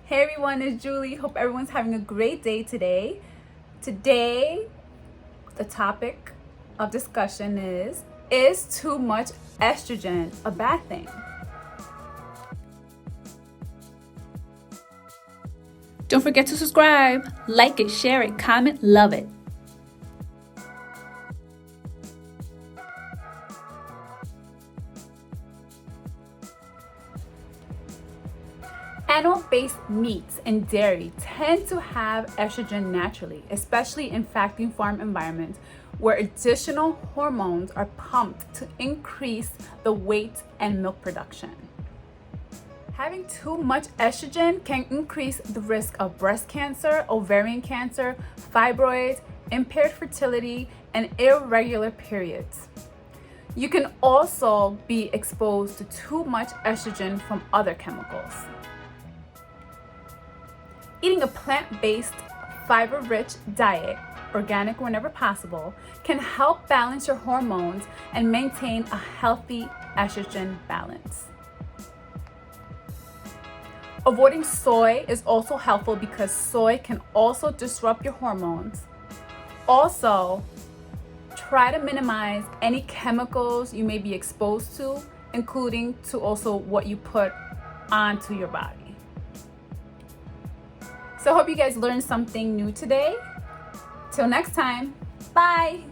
Hey everyone, it's Julie. Hope everyone's having a great day today. Today, the topic of discussion is too much estrogen a bad thing? Don't forget to subscribe, like it, share it, comment, love it. Animal-based meats and dairy tend to have estrogen naturally, especially in factory farm environments where additional hormones are pumped to increase the weight and milk production. Having too much estrogen can increase the risk of breast cancer, ovarian cancer, fibroids, impaired fertility, and irregular periods. You can also be exposed to too much estrogen from other chemicals. Eating a plant-based, fiber-rich diet, organic whenever possible, can help balance your hormones and maintain a healthy estrogen balance. Avoiding soy is also helpful because soy can also disrupt your hormones. Also, try to minimize any chemicals you may be exposed to, including to also what you put onto your body. So I hope you guys learned something new today. Till next time, bye.